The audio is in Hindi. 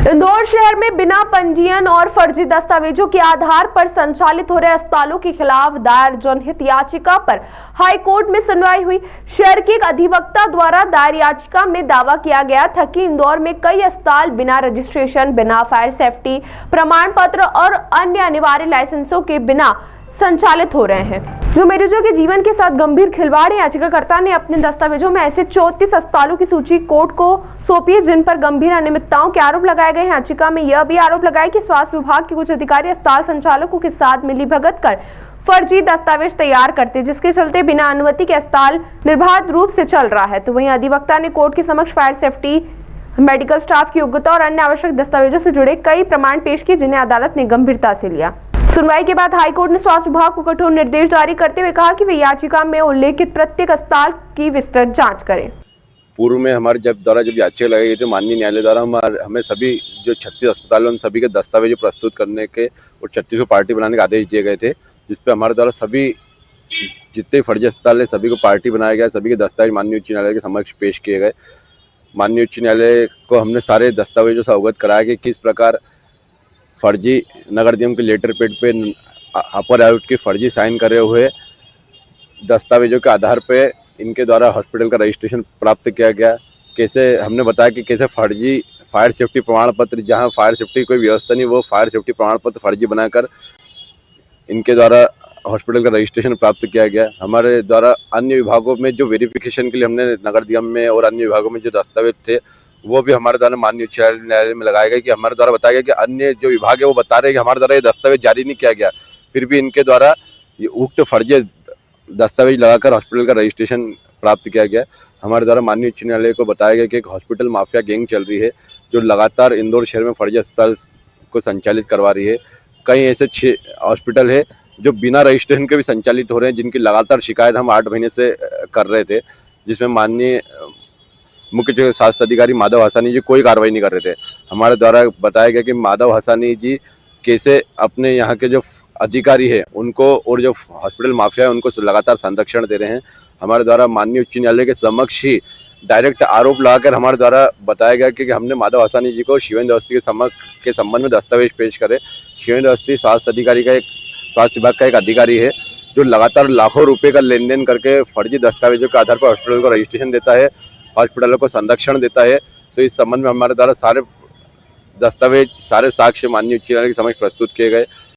इंदौर शहर में बिना पंजीयन और फर्जी दस्तावेजों के आधार पर संचालित हो रहे अस्पतालों के खिलाफ दायर जनहित याचिका पर हाई कोर्ट में सुनवाई हुई। शहर के एक अधिवक्ता द्वारा दायर याचिका में दावा किया गया था कि इंदौर में कई अस्पताल बिना रजिस्ट्रेशन, बिना फायर सेफ्टी प्रमाण पत्र और अन्य अनिवार्य लाइसेंसों के बिना संचालित हो रहे हैं, जो मरीजों के जीवन के साथ गंभीर खिलवाड़ है। याचिकाकर्ता ने अपने दस्तावेजों में ऐसे 34 अस्पतालों की सूची कोर्ट को सौंपी है जिन पर गंभीर अनियमितताओं के आरोप लगाए गए हैं। याचिका में यह भी आरोप लगाया कि स्वास्थ्य विभाग के कुछ अधिकारी अस्पताल संचालकों के साथ मिलीभगत कर फर्जी दस्तावेज तैयार करते, जिसके चलते बिना अनुमति के अस्पताल निर्बाध रूप से चल रहा है। तो वहीं अधिवक्ता ने कोर्ट के समक्ष फायर सेफ्टी, मेडिकल स्टाफ की योग्यता और अन्य आवश्यक दस्तावेजों से जुड़े कई प्रमाण पेश किए, जिन्हें अदालत ने गंभीरता से लिया। सुनवाई के बाद हाईकोर्ट ने स्वास्थ्य विभाग को कठोर निर्देश जारी करते हुए कहा कि वे याचिका में उल्लेखित प्रत्येक अस्पताल की विस्तृत जांच करें। पूर्व में हमारे जब याचिका लगाई गई थी माननीय न्यायालय द्वारा हमें सभी जो 36 अस्पताल उन सभी के दस्तावेज प्रस्तुत करने के और 36 को पार्टी बनाने के आदेश दिए गए थे, जिसपे हमारे द्वारा सभी जितने फर्जी अस्पताल है सभी को पार्टी बनाया गया, सभी के दस्तावेज माननीय उच्च न्यायालय के समक्ष पेश किए गए। माननीय उच्च न्यायालय को हमने सारे दस्तावेजों से अवगत कराया कि किस प्रकार फर्जी नगर निगम के लेटर पेड पे अपर आयुक्त की फर्जी साइन करे हुए दस्तावेजों के आधार पे इनके द्वारा हॉस्पिटल का रजिस्ट्रेशन प्राप्त किया गया। कैसे हमने बताया कि कैसे फर्जी फायर सेफ्टी प्रमाण पत्र, जहां फायर सेफ्टी की कोई व्यवस्था नहीं, वो फायर सेफ्टी प्रमाण पत्र फर्जी बनाकर इनके द्वारा हॉस्पिटल का रजिस्ट्रेशन प्राप्त किया गया। हमारे द्वारा अन्य विभागों में जो वेरिफिकेशन के लिए हमने नगर निगम में और अन्य विभागों में जो दस्तावेज थे वो भी हमारे द्वारा माननीय उच्च न्यायालय में लगाया गया कि हमारे द्वारा बताया गया कि अन्य जो विभाग है वो बता रहे हैं कि हमारे द्वारा ये दस्तावेज जारी नहीं किया गया, फिर भी इनके द्वारा ये उक्त फर्जी दस्तावेज लगाकर हॉस्पिटल का रजिस्ट्रेशन प्राप्त किया गया। हमारे द्वारा माननीय उच्च न्यायालय को बताया गया कि एक हॉस्पिटल माफिया गैंग चल रही है जो लगातार इंदौर शहर में फर्जी अस्पताल को संचालित करवा रही है। कई ऐसे 6 हॉस्पिटल है जो बिना रजिस्ट्रेशन के भी संचालित हो रहे हैं, जिनकी लगातार शिकायत हम 8 महीने से कर रहे थे, जिसमें माननीय मुख्य स्वास्थ्य अधिकारी माधव हसानी जी कोई कार्रवाई नहीं कर रहे थे। हमारे द्वारा बताया गया कि माधव हसानी जी कैसे अपने यहाँ के जो अधिकारी है उनको और जो हॉस्पिटल माफिया है उनको लगातार संरक्षण दे रहे हैं। हमारे द्वारा माननीय उच्च न्यायालय के समक्ष ही डायरेक्ट आरोप लगाकर हमारे द्वारा बताया गया कि हमने माधव हसानी जी को शिवेंद्र अवस्थी के संबंध में दस्तावेज पेश करे। शिवेंद्र अवस्थी स्वास्थ्य अधिकारी का स्वास्थ्य विभाग का एक अधिकारी है जो लगातार लाखों रुपए का लेन देन करके फर्जी दस्तावेजों के आधार पर हॉस्पिटल को रजिस्ट्रेशन देता है, हॉस्पिटलों को संरक्षण देता है। तो इस संबंध में हमारे द्वारा सारे दस्तावेज, सारे साक्ष्य माननीय उच्च न्यायालय के समक्ष प्रस्तुत किए गए।